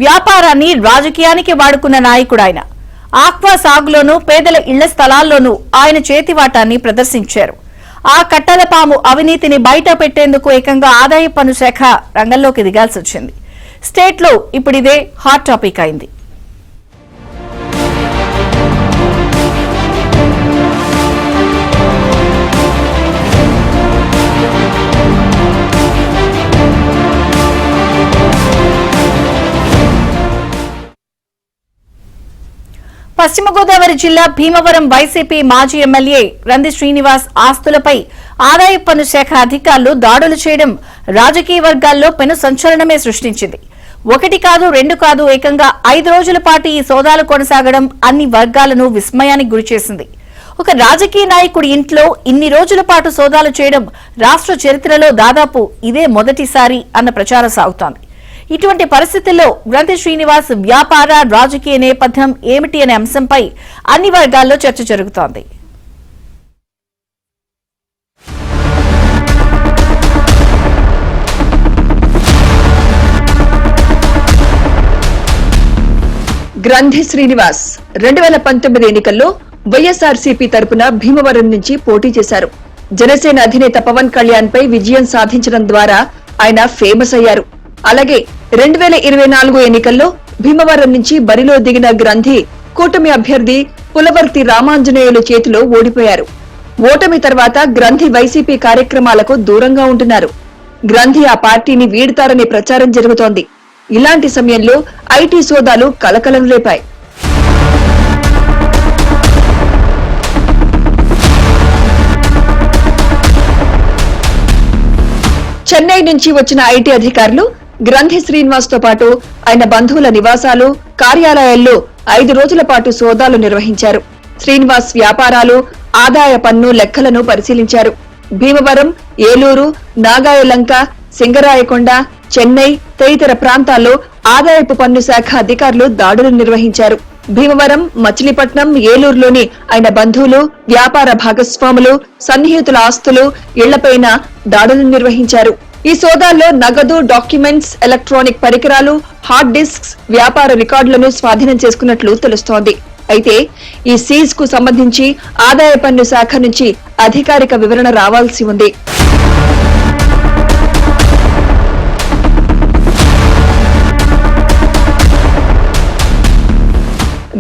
వ్యాపారాన్ని రాజకీయానికి వాడుకున్న నాయకుడు ఆయన. ఆక్వా సాగులోనూ పేదల ఇళ్ల స్థలాల్లోనూ ఆయన చేతివాటాన్ని ప్రదర్శించారు. ఆ కట్టల పాము అవినీతిని బయట పెట్టేందుకు ఏకంగా ఆదాయ పన్ను శాఖ రంగంలోకి దిగాల్సి వచ్చింది. స్టేట్ లో ఇప్పుడిదే హాట్ టాపిక్ అయింది. పశ్చిమ గోదావరి జిల్లా భీమవరం వైసీపీ మాజీ ఎమ్మెల్యే గ్రంథి శ్రీనివాస్ ఆస్తులపై ఆదాయ పన్ను శాఖ అధికారులు దాడులు చేయడం రాజకీయ వర్గాల్లో పెను సంచలనమే సృష్టించింది. ఒకటి కాదు, రెండు కాదు, ఏకంగా 5 రోజుల పాటు ఈ సోదాలు కొనసాగడం అన్ని వర్గాలను విస్మయానికి గురిచేసింది. ఒక రాజకీయ నాయకుడి ఇంట్లో ఇన్ని రోజుల పాటు సోదాలు చేయడం రాష్ట్ర చరిత్రలో దాదాపు ఇదే మొదటిసారి అన్న ప్రచారం సాగుతోంది. ఇటువంటి పరిస్థితుల్లో గ్రంథి శ్రీనివాస్ వ్యాపార రాజకీయ నేపథ్యం ఏమిటి అనే అంశంపై అన్ని వర్గాల్లో చర్చ జరుగుతోంది. గ్రంథి శ్రీనివాస్ 2019 ఎన్నికల్లో వైఎస్ఆర్సీపీ తరపున భీమవరం నుంచి పోటీ చేశారు. జనసేన అధినేత పవన్ కళ్యాణ్ పై విజయం సాధించడం ద్వారా ఆయన ఫేమస్ అయ్యారు. అలాగే 2024 ఎన్నికల్లో భీమవరం నుంచి బరిలో దిగిన గ్రంథి కూటమి అభ్యర్థి పులవర్తి రామాంజనేయులు చేతిలో ఓడిపోయారు. ఓటమి తర్వాత గ్రంథి వైసీపీ కార్యక్రమాలకు దూరంగా ఉంటున్నారు. గ్రంథి ఆ పార్టీని వీడుతారనే ప్రచారం జరుగుతోంది. ఇలాంటి సమయంలో ఐటీ సోదాలు కలకలం రేపాయి. చెన్నై నుంచి వచ్చిన ఐటీ అధికారులు గ్రంథి శ్రీనివాస్ తో పాటు ఆయన బంధువుల నివాసాలు, కార్యాలయాల్లో 5 రోజుల పాటు సోదాలు నిర్వహించారు. శ్రీనివాస్ వ్యాపారాలు, ఆదాయ పన్ను లెక్కలను పరిశీలించారు. భీమవరం, ఏలూరు, నాగాయలంక, సింగరాయకొండ, చెన్నై తదితర ప్రాంతాల్లో ఆదాయపు పన్ను శాఖ అధికారులు దాడులు నిర్వహించారు. భీమవరం, మచిలీపట్నం, ఏలూరులోని ఆయన బంధువులు, వ్యాపార భాగస్వాములు, సన్నిహితుల ఆస్తులు, ఇళ్లపైన దాడులు నిర్వహించారు. ఈ సోదాల్లో నగదు, డాక్యుమెంట్స్, ఎలక్ట్రానిక్ పరికరాలు, హార్డ్ డిస్క్స్, వ్యాపార రికార్డులను స్వాధీనం చేసుకున్నట్లు తెలుస్తోంది. అయితే ఈ సీజ్ కు సంబంధించి ఆదాయ పన్ను శాఖ నుంచి అధికారిక వివరణ రావాల్సి ఉంది.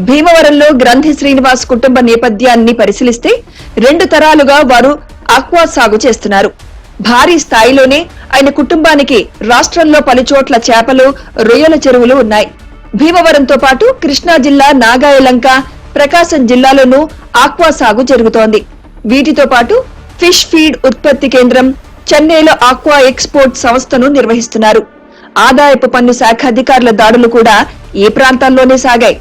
భీమవరంలో గ్రంథి శ్రీనివాస్ కుటుంబ నేపథ్యాన్ని పరిశీలిస్తే 2 తరాలుగా వారు ఆక్వా సాగు చేస్తున్నారు. భారీ స్థాయిలోనే ఆయన కుటుంబానికి రాష్ట్రంలో పలుచోట్ల చేపలు, రొయ్యల చెరువులు ఉన్నాయి. భీమవరంతో పాటు కృష్ణా జిల్లా నాగాయలంక, ప్రకాశం జిల్లాలోనూ ఆక్వా సాగు జరుగుతోంది. వీటితో పాటు ఫిష్ ఫీడ్ ఉత్పత్తి కేంద్రం, చెన్నైలో ఆక్వా ఎక్స్పోర్ట్ సంస్థను నిర్వహిస్తున్నారు. ఆదాయపు పన్ను శాఖ అధికారుల దాడులు కూడా ఈ ప్రాంతాల్లోనే సాగాయి.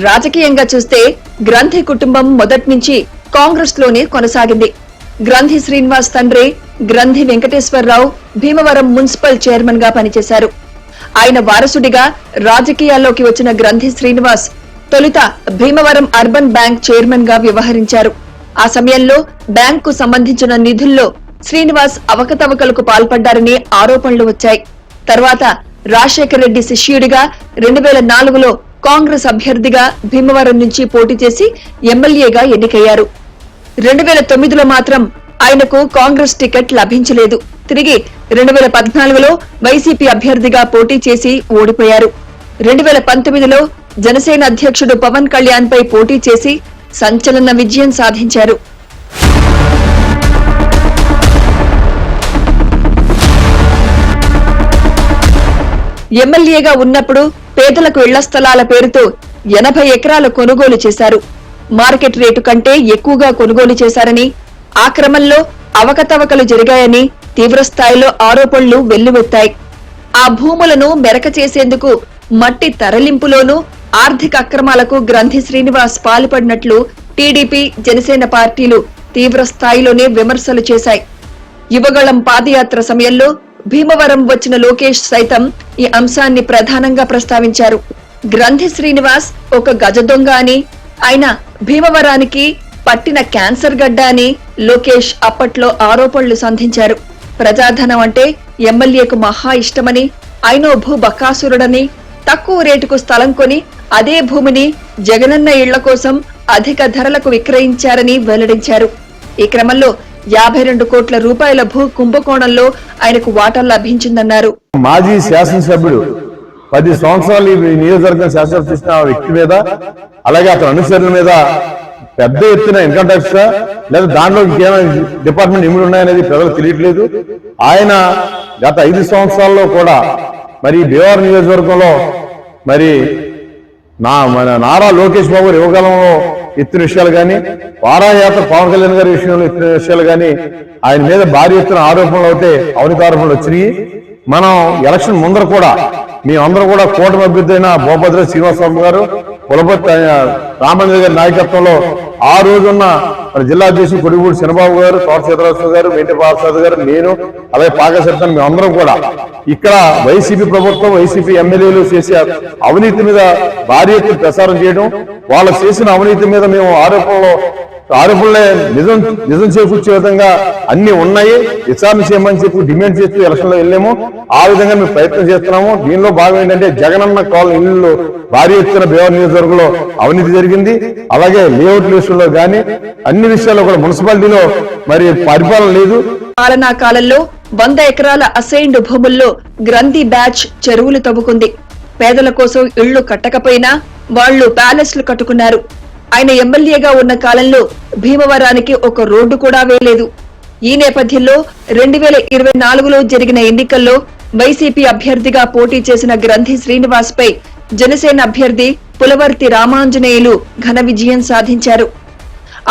రాజకీయంగా చూస్తే గ్రంథి కుటుంబం మొదటి నుంచి కాంగ్రెస్ లోనే కొనసాగింది. గ్రంథి శ్రీనివాస్ తండ్రి గ్రంథి వెంకటేశ్వరరావు భీమవరం మున్సిపల్ చైర్మన్ గా పనిచేశారు. ఆయన వారసుడిగా రాజకీయాల్లోకి వచ్చిన గ్రంథి శ్రీనివాస్ తొలుత భీమవరం అర్బన్ బ్యాంక్ చైర్మన్ గా వ్యవహరించారు. ఆ సమయంలో బ్యాంకు సంబంధించిన నిధుల్లో శ్రీనివాస్ అవకతవకలకు పాల్పడ్డారని ఆరోపణలు వచ్చాయి. తర్వాత రాజశేఖర రెడ్డి శిష్యుడిగా 2004లో కాంగ్రెస్ అభ్యర్థిగా భీమవరం నుంచి పోటీ చేసి ఎమ్మెల్యేగా ఎన్నికయ్యారు. 2009లో మాత్రం ఆయనకు కాంగ్రెస్ టికెట్ లభించలేదు. తిరిగి 2014లో వైసీపీ అభ్యర్థిగా పోటీ చేసి ఓడిపోయారు. 2019లో జనసేన అధ్యక్షుడు పవన్ కళ్యాణ్ పై పోటీ చేసి సంచలన విజయం సాధించారు. ఎమ్మెల్యేగా ఉన్నప్పుడు పేదలకు ఇళ్ల స్థలాల పేరుతో 80 ఎకరాల కొనుగోలు చేశారు. మార్కెట్ రేటు కంటే ఎక్కువగా కొనుగోలు చేశారని, ఆ క్రమంలో అవకతవకలు జరిగాయని తీవ్రస్థాయిలో ఆరోపణలు వెల్లువెత్తాయి. ఆ భూములను మెరక చేసేందుకు మట్టి తరలింపులోనూ ఆర్థిక అక్రమాలకు గ్రంథి శ్రీనివాస్ పాల్పడినట్లు టీడీపీ, జనసేన పార్టీలు తీవ్ర స్థాయిలోనే విమర్శలు చేశాయి. యువగళం పాదయాత్ర సమయంలో భీమవరం వచ్చిన లోకేష్ సైతం ఈ అంశాన్ని ప్రధానంగా ప్రస్తావించారు. గ్రంథి శ్రీనివాస్ ఒక గజ దొంగ అని, ఆయన భీమవరానికి పట్టిన క్యాన్సర్ గడ్డ అని లోకేష్ అప్పట్లో ఆరోపణలు సంధించారు. ప్రజాధనం అంటే ఎమ్మెల్యేకు మహా ఇష్టమని, అయినో భూ బకాసురుడని, తక్కువ రేటుకు స్థలం కొని అదే భూమిని జగనన్న ఇళ్ల కోసం అధిక ధరలకు విక్రయించారని వెల్లడించారు. ఈ క్రమంలో 52 కోట్ల రూపాయల భూ కుంభకోణంలో ఆయనకు వాటా లభించిందన్నారు. మాజీ శాసనసభ్యుడు 10 సంవత్సరాలు ఈ నియోజకవర్గం శాసనసభ చేసిన వ్యక్తి మీద, అలాగే అతని అనుచరుల మీద పెద్ద ఎత్తున ఇన్కమ్ ట్యాక్స్ లేదా దాంట్లో ఇంకేమైనా డిపార్ట్మెంట్ ఇమిడి ఉన్నాయనేది ప్రజలకు తెలియట్లేదు. ఆయన గత 5 సంవత్సరాల్లో కూడా మరి భీమవరం నియోజకవర్గంలో మరి మన నారా లోకేష్ బాబు యువకాలంలో ఎత్తిన విషయాలు కానీ, వారాయాత్ర పవన్ కళ్యాణ్ గారి విషయంలో ఎత్తిన విషయాలు కానీ, ఆయన మీద భారీ ఎత్తున ఆరోపణలు అయితే అవినీతి ఆరోపణలు వచ్చినాయి. మనం ఎలక్షన్ ముందర కూడా మేమందరం కూడా కూటమి అభ్యర్థి అయిన భూపద్ర శ్రీనివాసరావు గారు, కులపతి రామంజన్ గారి నాయకత్వంలో ఆ రోజున్న జిల్లా అధ్యక్షుడు కొడిగూడి చంద్రబాబు గారు, తోట సీతారామరావు గారు, వెంకట ప్రసాద్ గారు, నేను అలాగే పాకశెడతాను మేమందరం కూడా ఇక్కడ వైసీపీ ప్రభుత్వం, వైసీపీ ఎమ్మెల్యేలు చేసే అవినీతి మీద భారీ ఎత్తున ప్రసారం చేయడం, వాళ్ళు చేసిన అవినీతి మీద మేము ఆరోపణలే నిజం చేకూర్చే విధంగా అన్ని ఉన్నాయి, విచారణ చేయమని చెప్పి డిమాండ్ చేస్తూ ఎలక్షన్ లో వెళ్ళాము. ఆ విధంగా మేము ప్రయత్నం చేస్తున్నాము. దీనిలో భాగం ఏంటంటే జగనన్న కాలనీ ఇళ్లలో భారీ ఎత్తున భీమవరం నియోజకవర్గంలో అవినీతి జరిగింది. అలాగే లేఅవుట్ లిస్టుల్లో గానీ అన్ని విషయాల్లో కూడా మున్సిపాలిటీలో మరి పరిపాలన లేదు. పాలనా కాలంలో 100 ఎకరాల అసైన్డ్ భూముల్లో గ్రంథి బ్యాచ్ చెరువులు తవ్వుకుంది. పేదల కోసం ఇళ్లు కట్టకపోయినా వాళ్లు ప్యాలెస్లు కట్టుకున్నారు. ఆయన ఎమ్మెల్యేగా ఉన్న కాలంలో భీమవరానికి ఒక రోడ్డు కూడా వేయలేదు. ఈ నేపథ్యంలో 2024లో జరిగిన ఎన్నికల్లో వైసీపీ అభ్యర్థిగా పోటీ చేసిన గ్రంథి శ్రీనివాస్ పై జనసేన అభ్యర్థి పులవర్తి రామాంజనేయులు ఘన విజయం సాధించారు.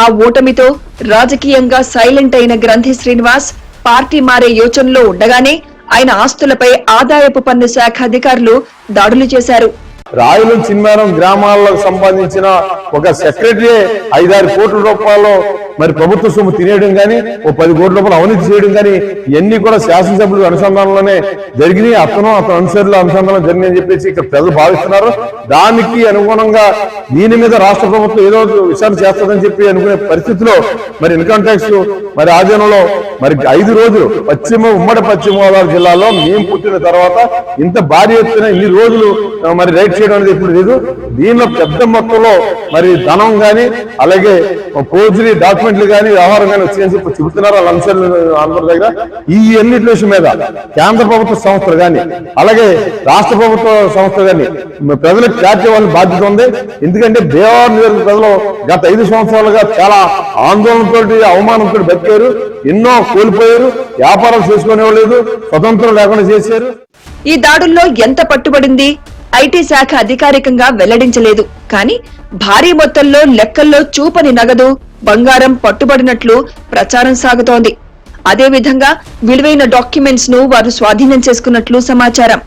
ఆ ఓటమితో రాజకీయంగా సైలెంట్ అయిన గ్రంథి శ్రీనివాస్ పార్టీ మారే యోచనలో ఉండగానే ఆయన ఆస్తులపై ఆదాయపు పన్ను శాఖ అధికారులు దాడులు చేశారు. రాయలు చిన్మారం గ్రామాలకు సంబంధించిన ఒక సెక్రటరీ 5-6 కోట్ల రూపాయలు మరి ప్రభుత్వ సొమ్ము తినేయడం కానీ, ఓ 10 కోట్ల రూపాయలు అవినీతి చేయడం కానీ ఇవన్నీ కూడా శాసనసభ్యుల అనుసంధానంలోనే జరిగినాయి. అతను అనుసరుల అనుసంధానం జరిగిందని చెప్పేసి ఇక్కడ ప్రజలు భావిస్తున్నారు. దానికి అనుగుణంగా దీని మీద రాష్ట్ర ప్రభుత్వం ఏదో విచారణ చేస్తుందని చెప్పి అనుకునే పరిస్థితిలో మరి ఇన్కమ్ ట్యాక్స్ మరి ఆధీనంలో మరి 5 రోజులు ఉమ్మడి పశ్చిమ గోదావరి జిల్లాలో మేము పుట్టిన తర్వాత ఇంత భారీ ఎత్తున ఇన్ని రోజులు మరి రైట్ చేయడం అనేది ఇప్పుడు లేదు. దీనిలో పెద్ద మొత్తంలో మరి ధనం గాని, అలాగే ఫోర్జరీ డాక్యుమెంట్లు గానీ, వ్యవహారం కానీ వచ్చాయని చెప్పి చెబుతున్నారు వాళ్ళ అంశాలు అందరి దగ్గర. ఈ అన్నిటి విషయం మీద కేంద్ర ప్రభుత్వ సంస్థలు గాని, అలాగే రాష్ట్ర ప్రభుత్వ సంస్థలు గాని ప్రజలకు క్లారిటీ వాళ్ళ బాధ్యత ఉంది. ఎందుకంటే భీమవరం నియోజకవర్గ ప్రజలు గత 5 సంవత్సరాలుగా చాలా ఆందోళనతో, అవమానంతో బతికారు. ఎన్నో కోల్పోయారు. వ్యాపారాలు చేసుకునేవాళ్ళు, స్వతంత్రం లేకుండా చేశారు. ఈ దాడుల్లో ఎంత పట్టుబడింది ఐటీ శాఖ అధికారికంగా వెల్లడించలేదు. కానీ భారీ మొత్తంలో లెక్కల్లో చూపని నగదు, బంగారం పట్టుబడినట్లు ప్రచారం సాగుతోంది. అదేవిధంగా విలువైన డాక్యుమెంట్స్ ను వారు స్వాధీనం చేసుకున్నట్లు సమాచారం.